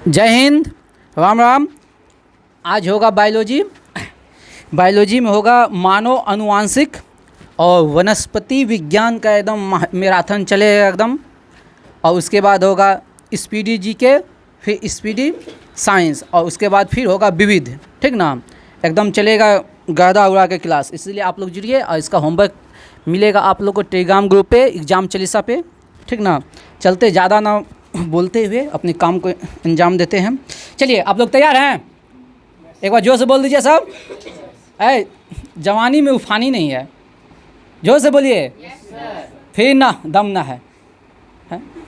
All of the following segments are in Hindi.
जय हिंद, राम राम। आज होगा बायोलॉजी। बायोलॉजी में होगा मानव अनुवांशिक और वनस्पति विज्ञान का एकदम मैराथन चलेगा एकदम। और उसके बाद होगा स्पीडी जीके, फिर स्पीडी साइंस, और उसके बाद फिर होगा विविध। ठीक ना, एकदम चलेगा गर्दा उड़ा के क्लास। इसलिए आप लोग जुड़िए और इसका होमवर्क मिलेगा आप लोग को टेलीग्राम ग्रुप पे, एग्ज़ाम चालीसा पे। ठीक ना, चलते ज़्यादा ना बोलते हुए अपने काम को अंजाम देते हैं। चलिए, आप लोग तैयार हैं? एक बार जोर से बोल दीजिए सब। जवानी में उफानी नहीं है, जोर से बोलिए। फिर ना दम ना है,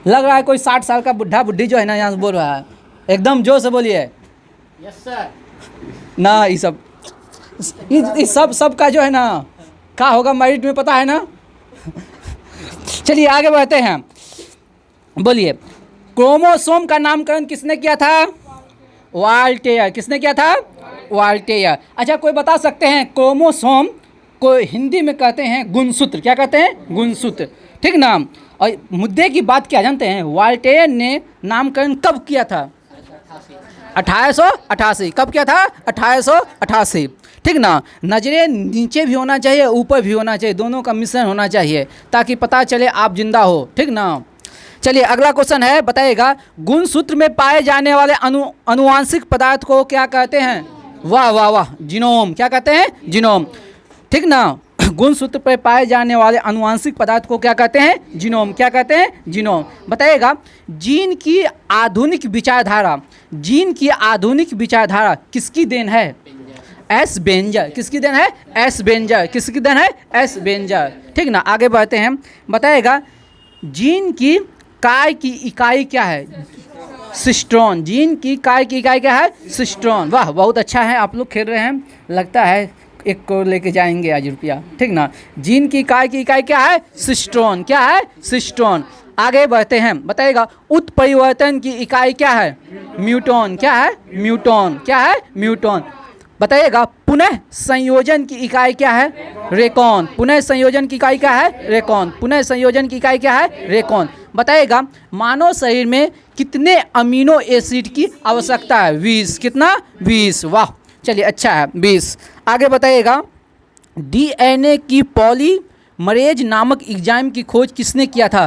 लग रहा है कोई 60 साल का बुढ़ा बुढ़ी जो है ना यहाँ से बोल रहा है। एकदम जोर से बोलिए। Yes sir. ना ये सब का जो है ना क्या होगा मेरिट में पता है ना। चलिए आगे बढ़ते हैं। बोलिए, क्रोमोसोम का नामकरण किसने किया था? वाल्टेयर। किसने किया था? वाल्टेयर। अच्छा, कोई बता सकते हैं क्रोमोसोम को हिंदी में कहते हैं गुणसूत्र। क्या कहते हैं? गुणसूत्र। ठीक ना। और मुद्दे की बात क्या जानते हैं? वाल्टेयर ने नामकरण कब किया था? 1888। कब किया था? 1888। ठीक ना। नजरें नीचे भी होना चाहिए, ऊपर भी होना चाहिए, दोनों का मिश्रण होना चाहिए ताकि पता चले आप जिंदा हो। ठीक ना। चलिए अगला क्वेश्चन है, बताइएगा गुणसूत्र में पाए जाने वाले अनुवांशिक पदार्थ को क्या कहते हैं? वाह वाह वाह, जीनोम। क्या कहते हैं? जीनोम। ठीक ना। गुणसूत्र पर पाए जाने वाले अनुवांशिक पदार्थ को क्या कहते हैं? जीनोम। क्या कहते हैं? जीनोम। बताइएगा जीन की आधुनिक विचारधारा, जीन की आधुनिक विचारधारा किसकी देन है? S Berger. किसकी देन है? S Berger. किसकी देन है? S Berger. ठीक ना। आगे बढ़ते हैं। बताइएगा जीन की काय की इकाई क्या है? सिस्ट्रॉन। जीन की काय की इकाई क्या है? सिस्ट्रॉन। वाह, बहुत अच्छा है, आप लोग खेल रहे हैं, लगता है 1 करोड़ लेके जाएंगे आज रुपया। ठीक ना। जीन की काय की इकाई क्या है? सिस्ट्रॉन। क्या है? सिस्ट्रॉन। आगे बढ़ते हैं। बताइएगा उत्परिवर्तन की इकाई क्या है? म्यूटॉन। क्या है? म्यूटॉन। क्या है? म्यूटॉन। बताइएगा पुनः संयोजन की इकाई क्या है? रेकॉन। पुनः संयोजन की इकाई क्या है? रेकॉन। पुनः संयोजन की इकाई क्या है? रेकॉन। बताइएगा मानव शरीर में कितने अमीनो एसिड की आवश्यकता है? 20। कितना? 20। वाह, चलिए अच्छा है, 20। आगे बताइएगा डीएनए की पॉलीमरेज नामक एंजाइम की खोज किसने किया था?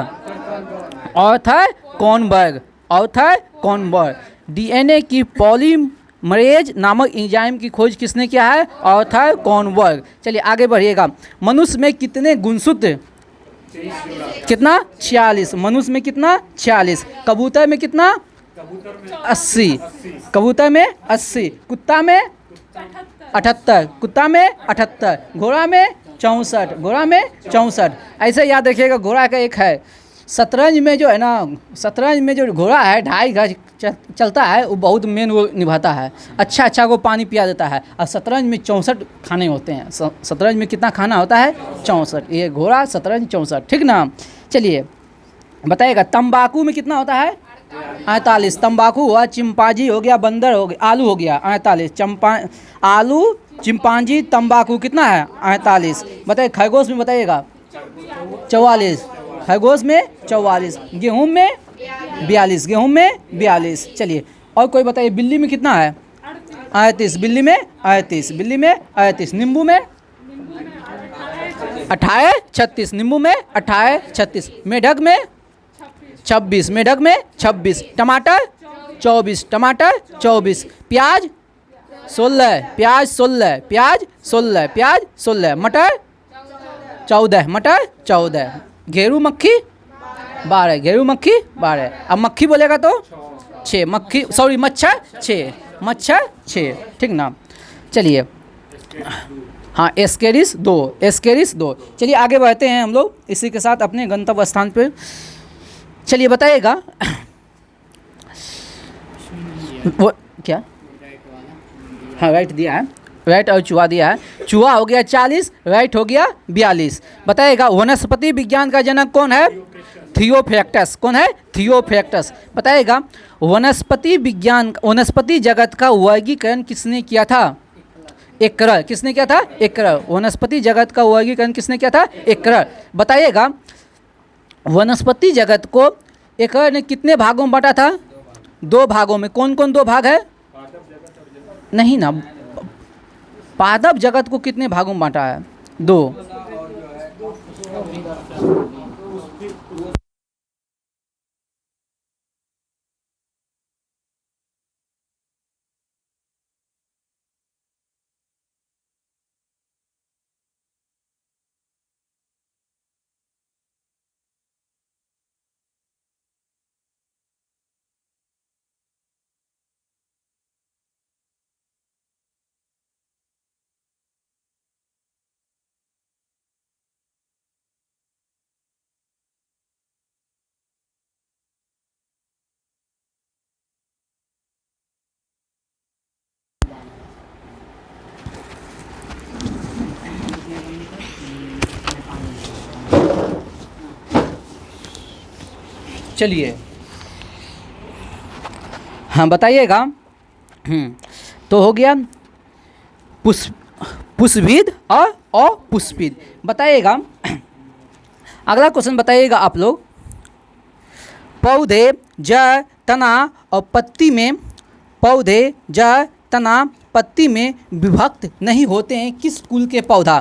आर्थर कॉनबर्ग। आर्थर कॉनबर्ग। डीएनए की पॉलीमरेज नामक एंजाइम की खोज किसने किया है? आर्थर कॉनबर्ग। चलिए आगे बढ़िएगा। मनुष्य में कितने गुणसूत्र? कितना? 46। मनुष्य में कितना? 46। कबूतर में कितना? 80। कबूतर में 80। कुत्ता में 78। कुत्ता में 78। घोड़ा में 64। घोड़ा में 64। ऐसे याद रखिएगा। घोड़ा का एक है शतरंज में जो है ना, शतरंज में जो घोड़ा है 2.5 गज चलता है, वो बहुत मेन वो निभाता है। अच्छा को पानी पिया देता है। और शतरंज में 64 खाने होते हैं। शतरंज में कितना खाना होता है? 64। ये घोड़ा, शतरंज, 64। ठीक ना। चलिए बताइएगा तंबाकू में कितना होता है? 48। तंबाकू हुआ, चिंपांजी हो गया, बंदर हो गया, आलू हो गया 48। आलू, चिंपांजी, तंबाकू कितना है? 48। बताइए खरगोश में बताइएगा 44। खरगोश में 44। गेहूं में 42। गेहूं में 42। चलिए और कोई बताइए बिल्ली में कितना है? 38। बिल्ली में 38। बिल्ली में 38। नींबू में 28 36। नींबू में 28 36। मेढक में 26। मेढक में 26। टमाटर 24। टमाटर 24। प्याज 16। प्याज 16। प्याज 16। प्याज 16। मटर 14। मटर 14। घेरू मक्खी 12। घेरू मक्खी 12। अब मक्खी बोलेगा तो 6। मक्खी सॉरी मच्छर 6। मच्छर 6। ठीक ना। चलिए हाँ, एस्केरिस 2। एस्केरिस 2। चलिए आगे बढ़ते हैं हम लोग इसी के साथ अपने गंतव्य स्थान पे। चलिए बताइएगा वो क्या? हाँ, राइट दिया है, राइट, और चूहा दिया है। चूहा हो गया 40, राइट हो गया 42। बताइएगा वनस्पति विज्ञान का जनक कौन है? थियोफ्रैक्टस। कौन है? थियोफ्रैक्टस। बताइएगा वनस्पति विज्ञान, वनस्पति जगत का वर्गीकरण किसने किया था? एकरर। किसने किया था? एकरर। वनस्पति जगत का वर्गीकरण किसने किया था? एकरर। बताइएगा वनस्पति जगत को एकरर ने कितने भागों में बांटा था? दो भागों में, कौन कौन दो भाग है? नहीं ना, पादप जगत को कितने भागों में बांटा है? दो। चलिए, हाँ बताइएगा। तो हो गया पुष्पविद और अपुष्पिद। बताइएगा, अगला क्वेश्चन बताइएगा आप लोग। पौधे जड़ तना और पत्ती में, पौधे जड़ तना पत्ती में विभक्त नहीं होते हैं, किस कुल के पौधा?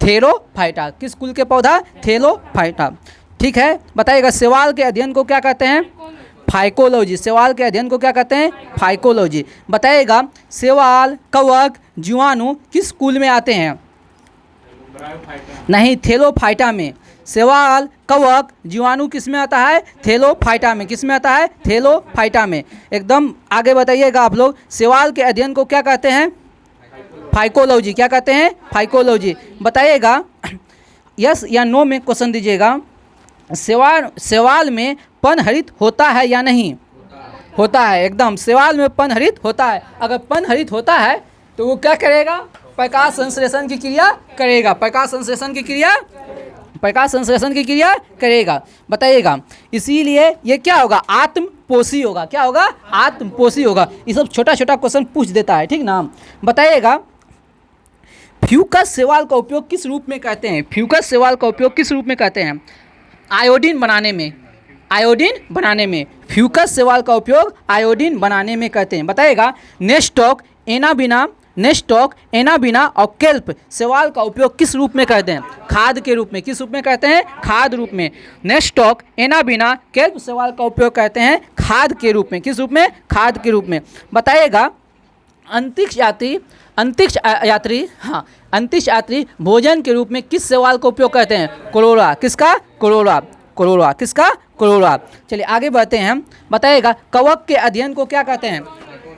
थेरोफाइटा। किस कुल के पौधा? थेरोफाइटा। ठीक है, बताइएगा शैवाल के अध्ययन को क्या कहते हैं? फाइकोलॉजी। शैवाल के अध्ययन को क्या कहते हैं? फाइकोलॉजी। बताइएगा शैवाल, कवक, जीवाणु किस कुल में आते हैं? नहीं, थेरोफाइटा में। शैवाल, कवक, जीवाणु किस में आता है? थेरोफाइटा में। किस में आता है? थेरोफाइटा में। एकदम आगे बताइएगा आप लोग, शैवाल के अध्ययन को क्या कहते हैं? फाइकोलॉजी। क्या कहते हैं? फाइकोलॉजी। बताइएगा यस या नो में क्वेश्चन दीजिएगा। शैवाल में पनहरित होता है या नहीं? होता है। एकदम शैवाल में पनहरित होता है। अगर पनहरित होता है तो वो क्या करेगा? प्रकाश संश्लेषण की क्रिया करेगा। प्रकाश संश्लेषण की क्रिया करेगा। बताइएगा इसीलिए ये क्या होगा? आत्मपोषी होगा। क्या होगा? आत्मपोषी होगा। ये सब छोटा छोटा क्वेश्चन पूछ देता है, ठीक ना। बताइएगा फ्यूकस शैवाल का उपयोग किस रूप में करते हैं? फ्यूकस शैवाल का उपयोग किस रूप में करते हैं? आयोडीन बनाने में। आयोडीन बनाने में फ्यूकस शैवाल का उपयोग आयोडीन बनाने में करते हैं। बताइएगा नेस्टॉक, एनाबिना और केल्प शैवाल का उपयोग किस रूप में करते हैं? खाद के रूप में। किस रूप में करते हैं? खाद रूप में। नेस्टॉक, एनाबिना, केल्प शैवाल का उपयोग करते हैं खाद के रूप में। किस रूप में? खाद के रूप में। बताइएगा अंतरिक्ष यात्री भोजन के रूप में किस शैवाल का उपयोग करते हैं? कोरोला। किसका? कोरोला। किसका? कोरोला। चलिए आगे बढ़ते हैं। बताइएगा कवक के अध्ययन को क्या कहते हैं?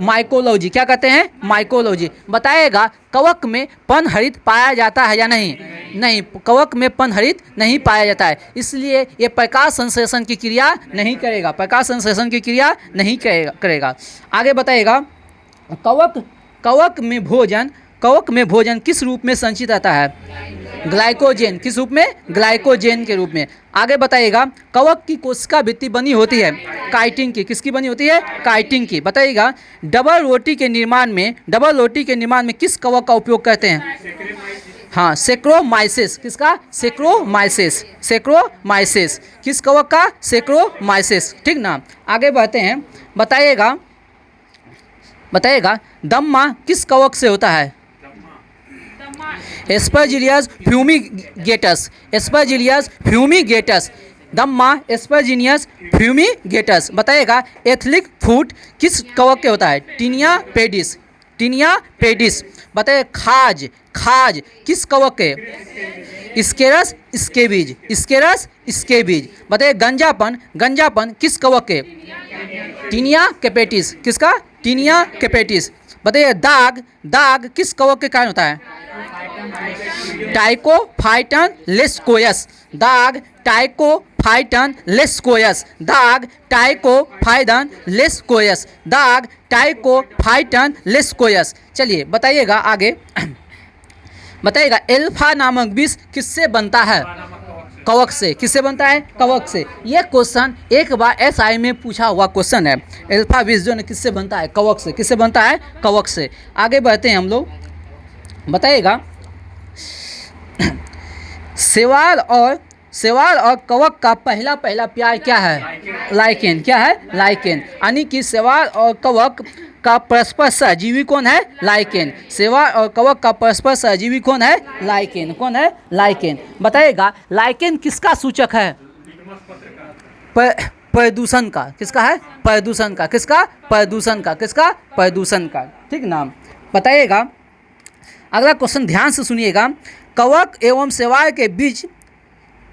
माइकोलॉजी। क्या कहते हैं? माइकोलॉजी। बताइएगा कवक में पनहरित पाया जाता है या नहीं? नहीं, कवक में पनहरित नहीं पाया जाता है, इसलिए ये प्रकाश संश्लेषण की क्रिया नहीं करेगा। प्रकाश संश्लेषण की क्रिया नहीं करेगा। आगे बताइएगा कवक में भोजन किस रूप में संचित रहता है? ग्लाइकोजेन। किस रूप में? ग्लाइकोजेन के रूप में। आगे बताइएगा कवक की कोशिका भित्ति बनी होती है काइटिन की। किसकी बनी होती है? काइटिन की। बताइएगा डबल रोटी के निर्माण में किस कवक का उपयोग करते हैं? हाँ, सेक्रोमाइसिस। किसका? सेक्रोमाइसिस। किस कवक का? सेक्रोमाइसिस। ठीक ना। आगे बढ़ते हैं। बताइएगा दम्मा किस कवक से होता है? एस्परजिलियस फ्यूमिगेटस। दम्मा एस्परजिलियस फ्यूमिगेटस। बताइएगा एथिलिक फूट किस कवक के होता है? Tinea pedis. बताइए खाज किस कवक के? स्केरस स्केबीज। बताइए गंजापन किस कवक के? Tinea capitis. किसका? Tinea capitis. बताइए दाग किस कवक के कारण होता है? टाइकोफाइटन लेस्कोयस। दाग टाइकोफाइटन लेस्कोयस। चलिए बताइएगा आगे। बताइएगा एल्फा नामक विष किससे बनता है? कवक से। किससे बनता है? कवक से। ये क्वेश्चन एक बार SI में पूछा हुआ क्वेश्चन है। एल्फा विष जो है किससे बनता है? कवक से। किससे बनता है? कवक से। आगे बढ़ते हैं हम लोग। बताइएगा शैवाल और शैवाल और कवक का पहला पहला प्यार क्या है? लाइकेन। क्या है? लाइकेन। यानी कि शैवाल और कवक का परस्पर सहजीवी कौन है? लाइकेन। शैवाल और कवक का परस्पर सहजीवी कौन है? लाइकेन। कौन है? लाइकेन। बताइएगा लाइकेन किसका सूचक है? प्रदूषण का। किसका है? प्रदूषण का। किसका? प्रदूषण का। किसका? प्रदूषण का। ठीक ना, बताइएगा। अगला क्वेश्चन ध्यान से सुनिएगा। कवक एवं शैवाल के बीच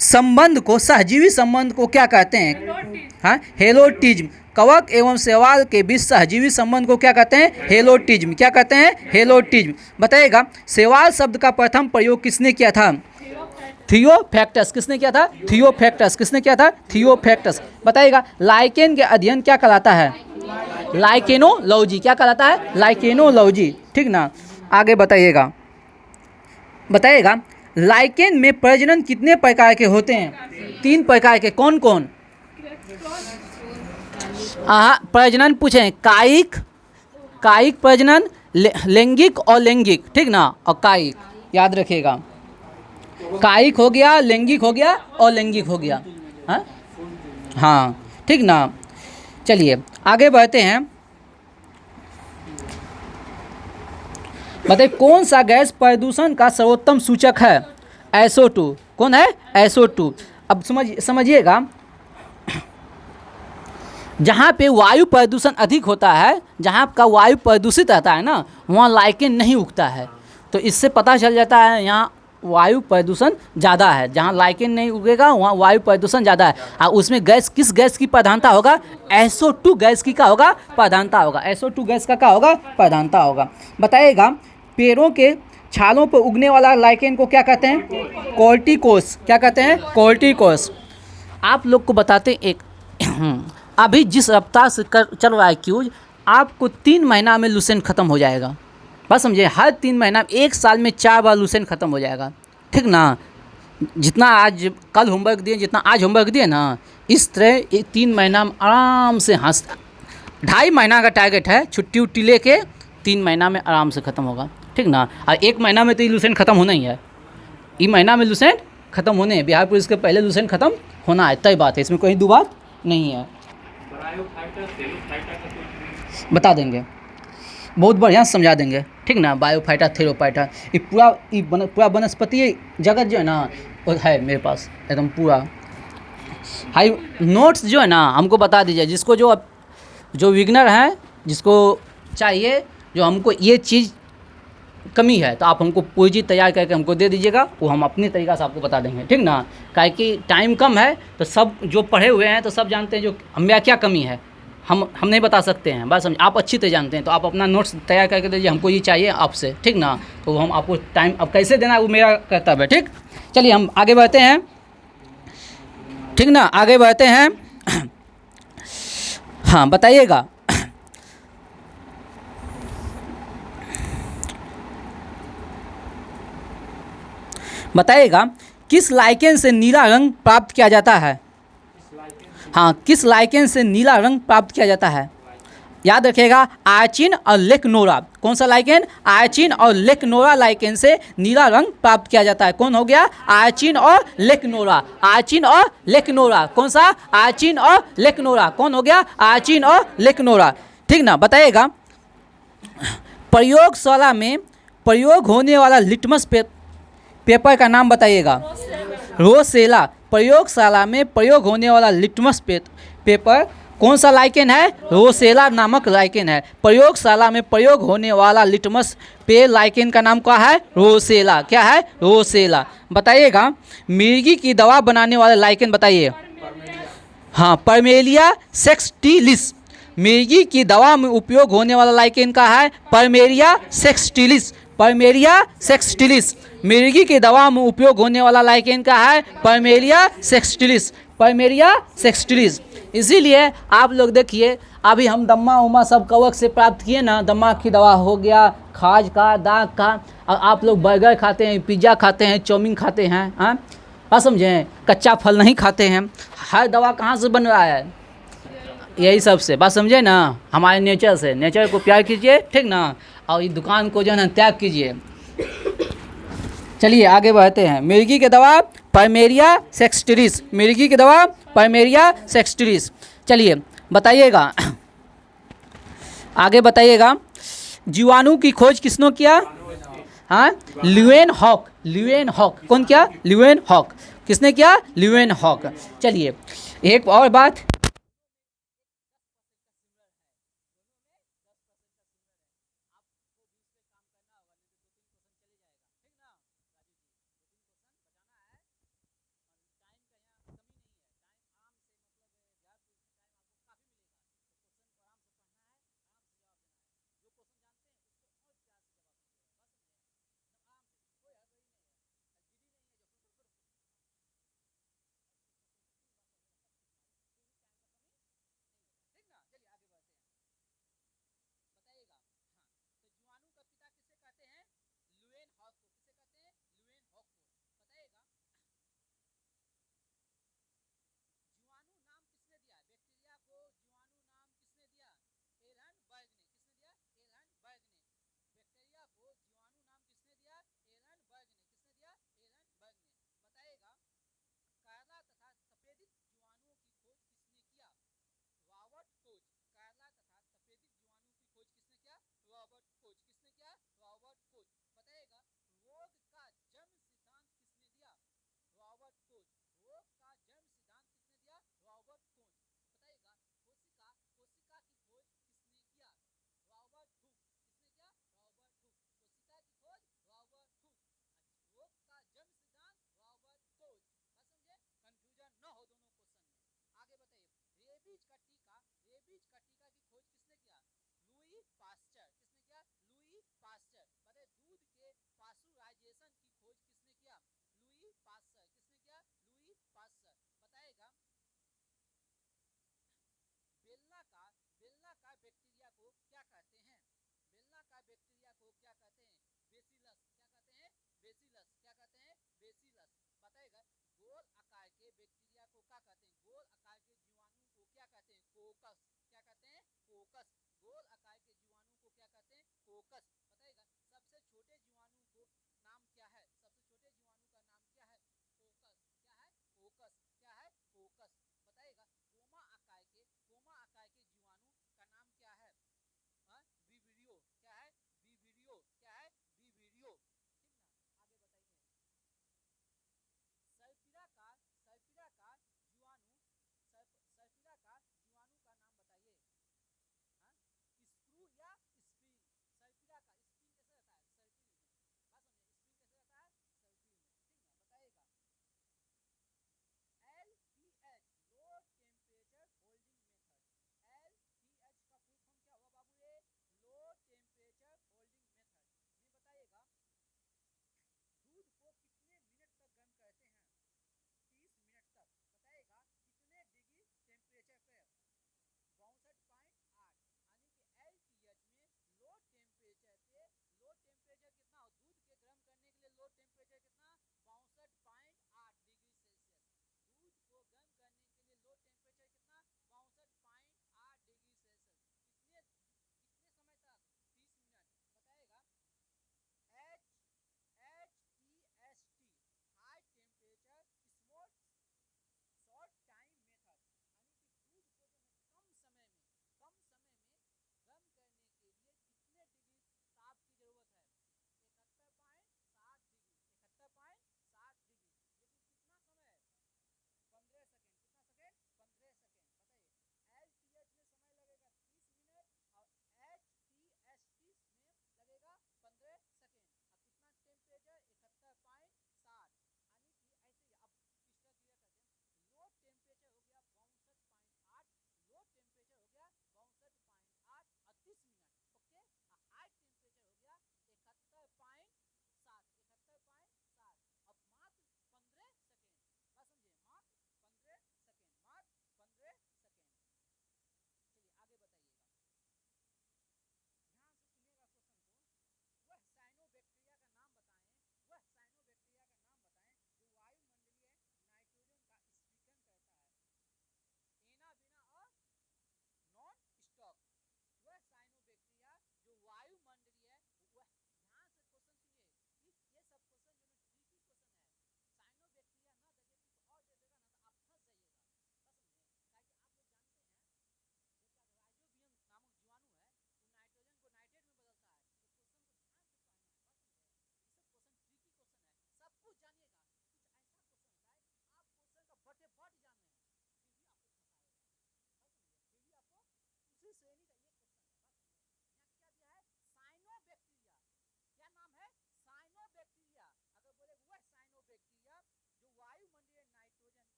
संबंध को, सहजीवी संबंध को क्या कहते हैं? हाँ, हेलोटिज्म। कवक एवं शैवाल के बीच सहजीवी संबंध को क्या कहते हैं? हेलोटिज्म। क्या कहते हैं? हेलोटिज्म। बताइएगा शैवाल शब्द का प्रथम प्रयोग किसने किया था? थियोफैक्टस। किसने किया था? थियोफैक्टस। किसने किया था? थियोफैक्टस। बताइएगा लाइकेन के अध्ययन क्या कहलाता है? लाइकेनोलॉजी। क्या कहलाता है? लाइकेनोलॉजी। ठीक ना, आगे बताइएगा। बताइएगा लाइकेन में प्रजनन कितने प्रकार के होते हैं? 3 प्रकार के। कौन कौन? प्रजनन पूछे कायिक, कायिक प्रजनन, लैंगिक और लैंगिक। ठीक ना, और कायिक याद रखिएगा। कायिक हो गया, लैंगिक हो गया और लैंगिक हो गया। हाँ हाँ, ठीक ना। चलिए आगे बढ़ते हैं। बताइए कौन सा गैस प्रदूषण का सर्वोत्तम सूचक है? SO2। कौन है? SO2। अब समझिएगा, जहाँ पे वायु प्रदूषण अधिक होता है, जहाँ का वायु प्रदूषित रहता है ना, वहाँ लाइकेन नहीं उगता है। तो इससे पता चल जाता है यहाँ वायु प्रदूषण ज़्यादा है। जहाँ लाइकेन नहीं उगेगा वहाँ वायु प्रदूषण ज़्यादा है। और उसमें गैस, किस गैस की प्रधानता होगा? SO2 गैस की क्या होगा? प्रधानता होगा। SO2 गैस का क्या होगा? प्रधानता होगा। बताइएगा पेड़ों के छालों पर उगने वाला लाइकेन को क्या कहते हैं? कोर्टिकोस। क्या कहते हैं? कोर्टिकोस। आप लोग को बताते एक अभी जिस रफ्तार से चल रहा है क्यूज, आपको 3 महीना में लूसेंट ख़त्म हो जाएगा। बस समझिए, हर 3 महीना, 1 साल में 4 बार लूसेंट ख़त्म हो जाएगा। ठीक ना, जितना आज कल होमवर्क दिए, जितना आज होमवर्क दिए ना, इस तरह 3 महीना में आराम से 2.5 महीना का टारगेट है। छुट्टी उट्टी लेके 3 महीना में आराम से ख़त्म होगा। ठीक ना, और 1 महीना में तो ये लूसेंट ख़त्म होना ही है। ये महीना में लूसेंट ख़त्म होने हैं। बिहार पुलिस के पहले लूसेंट ख़त्म होना है, तय बात है, इसमें कोई दो बात नहीं है। बता देंगे, बहुत बढ़िया समझा देंगे। ठीक ना, बायोफाइटर, थेरोफाइटर, ये पूरा वनस्पति जगत जो है ना, वो है मेरे पास एकदम पूरा। हाई नोट्स जो है ना हमको बता दीजिए, जिसको जो विगनर हैं, जिसको चाहिए, जो हमको ये चीज़ कमी है, तो आप हमको पूरी चीज़ तैयार करके हमको दे दीजिएगा, वो हम अपनी तरीक़ा से आपको बता देंगे। ठीक ना, काहे कि टाइम कम है, तो सब जो पढ़े हुए हैं तो सब जानते हैं जो हमें क्या कमी है। हम नहीं बता सकते हैं, बस आप अच्छी तरह जानते हैं। तो आप अपना नोट्स तैयार करके दीजिए, हमको ये चाहिए आपसे। ठीक ना, तो हम आपको टाइम अब कैसे देना है वो मेरा कर्तव्य है। ठीक, चलिए हम आगे बढ़ते हैं। ठीक ना, आगे बढ़ते हैं। हाँ बताइएगा, बताइएगा किस लाइकेन से नीला रंग प्राप्त किया जाता है? हाँ, किस लाइकेन से नीला रंग प्राप्त किया जाता है? याद रखिएगा, आयचिन और लेकनोरा। कौन सा लाइकेन? आयचिन और लेकनोरा लाइकेन से नीला रंग प्राप्त किया जाता है। कौन हो गया? आयचिन और लेकनोरा। आयचिन और लेकनोरा। कौन सा? आयचिन और लेकनोरा। कौन हो गया? आयचिन और लेकनोरा। ठीक ना, बताइएगा प्रयोगशाला में प्रयोग होने वाला लिटमस पेपर का नाम बताइएगा। रोसेला। प्रयोगशाला में प्रयोग होने वाला लिटमस पेपर कौन सा लाइकेन है? रोसेला नामक लाइकेन है। प्रयोगशाला में प्रयोग होने वाला लिटमस लाइकेन का नाम क्या है? रोसेला। क्या है? रोसेला। बताइएगा मिर्गी की दवा बनाने वाला लाइकेन बताइए। हाँ, परमेलिया सेक्सटिलिस। मिर्गी की दवा में उपयोग होने वाला लाइकेन का है परमेलिया सेक्सटिलिस। परमेलिया सेक्सटिलिस। मिर्गी की दवा में उपयोग होने वाला लाइकेन का है परमेलिया सेक्सटिलिस। परमेलिया सेक्सटिलिस। इसीलिए आप लोग देखिए, अभी हम दम्मा उमा सब कवक से प्राप्त किए ना, दम्मा की दवा हो गया, खाज का, दाग का, और आप लोग बर्गर खाते हैं, पिज़्ज़ा खाते हैं, चाउमीन खाते हैं। हाँ, बात समझें, कच्चा फल नहीं खाते हैं। हर दवा कहाँ से बन रहा है? यही सब से। बात समझे ना, हमारे नेचर से। नेचर को प्यार कीजिए, ठीक ना, और इस दुकान को जो है ना त्याग कीजिए। चलिए आगे बढ़ते हैं। मिर्गी की दवा पाइमेरिया सेक्सटिरिस, मिर्गी की दवा पाइमेरिया सेक्सटिरिस। चलिए बताइएगा, आगे बताइएगा, जीवाणु की खोज किसने किया? हाँ, ल्यूएन हॉक, ल्यूएन हॉक। कौन किया? ल्यूएन हॉक। किसने किया? ल्यूएन हॉक। चलिए एक और बात,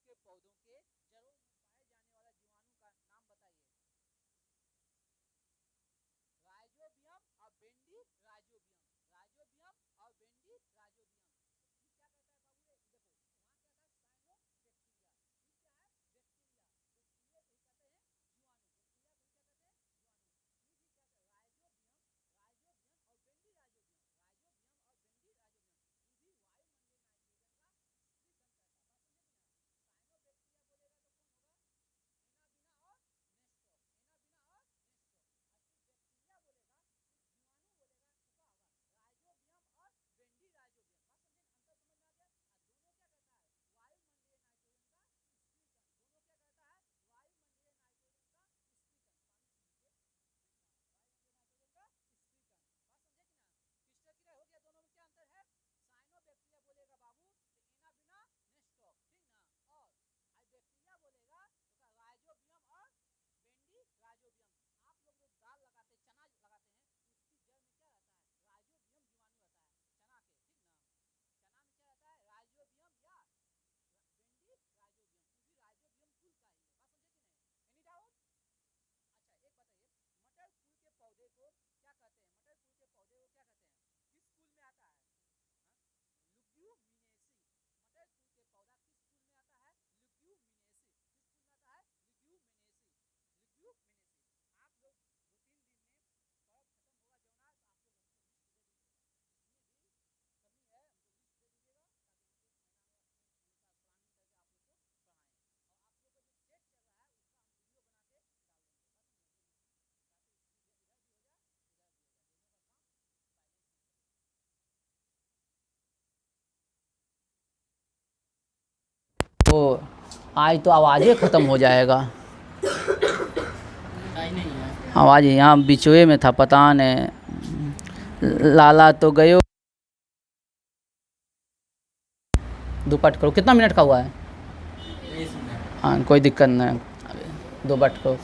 के पौधों के जड़ों में पाए जाने वाला जीवाणु का नाम बताइए। राइजोबियम और बेंडी राइजोबियम, राइजोबियम और बेंडी राइजोबियम। ये क्या कहता है बाबू, ये देखो वहाँ क्या था, साइनो बैक्टीरिया। ये क्या है, बैक्टीरिया। बैक्टीरिया को कहते हैं जीवाणु, बैक्टीरिया को क्या कहते हैं, जीवाणु। ये भी क्या कहते हैं, राइजोबियम, राइजोबियम और बेंडी राइजोबियम, राइजोबियम और बेंडी राइजोबियम। ये भी वायुमंडलीय नाइट्रोजन का स्वीकरण करता है। बात समझे कि ना। साइनो बैक्टीरिया बोलेगा तो कौन होगा, एनाबिना और नेस्टोक, एनाबिना और नेस्टोक। और फिर बैक्टीरिया बोलेगा, फिर जीवाणु बोलेगा तो क्या होगा, राइजोबियम और बेंडी राइजोबियम। बात समझे, अंतर समझ में आ गया। दोनों क्या करता है, वायुमंडलीय नाइट्रोजन का स्वीकरण, दोनों क्या करता है, वायुमंडलीय नाइट्रोजन का स्वीकरण। पानी पी लीजिए, वायुमंडलीय नाइट्रोजन का स्वीकरण। बात समझे कि ना, क्रिस्टल क्लियर हो गया। दोनों में क्या अंतर है, साइनो बैक्टीरिया बोलेगा बाबू तो एनाबिना नेस्टोक, ठीक ना। और आई बैक्टीरिया बोलेगा तो क्या, राइजोबियम और बेंडी राइजोबियम। आप लोग जो दाल लगाते, चना लगाते हैं, उसकी जड़ में क्या रहता है, राइजोबियम जीवाणु रहता है, चना के, ठीक ना। चना में क्या रहता है, राइजोबियम या बेंडी राइजोबियम। वो भी राइजोबियम कुल का ही है। बात समझे कि नहीं, एनी डाउट। अच्छा एक बताइए, मटर कुल के पौधे को क्या कहते हैं, मटर कुल के पौधे को क्या कहते हैं, किस कुल में आता है, लुग्यूमिनेसी। मटर कुल के पौधा किस कुल में आता है, लुग्यूमिनेसी। किस कुल में आता है, लुग्यूमिनेसी, लुग्यूमिनेसी। आप लोग 2-3 दिन में पर्व खत्म होगा जौना, तो आप लोग हमको लिस्ट दे दीजिएगा, जितने भी कमी है हमको लिस्ट दे दीजिएगा, ताकि हम लोग महीना में अपने अनुसार प्लानिंग करके आप लोग को पढ़ाएं। और आप लोग का जो सेट चल रहा है उसका हम वीडियो बना के डाल देंगे। बात समझे, ताकि इधर भी हो जाए उधर भी हो जाए, दोनों का काम बैलेंस में चले। तो आज तो आवाज़ ही ख़त्म हो जाएगा। आवाज़ यहाँ बिचवे में था, पता नहीं। लाला तो गयो। दुपट करो, कितना मिनट का हुआ है, हाँ कोई दिक्कत नहीं, 2 बट करो।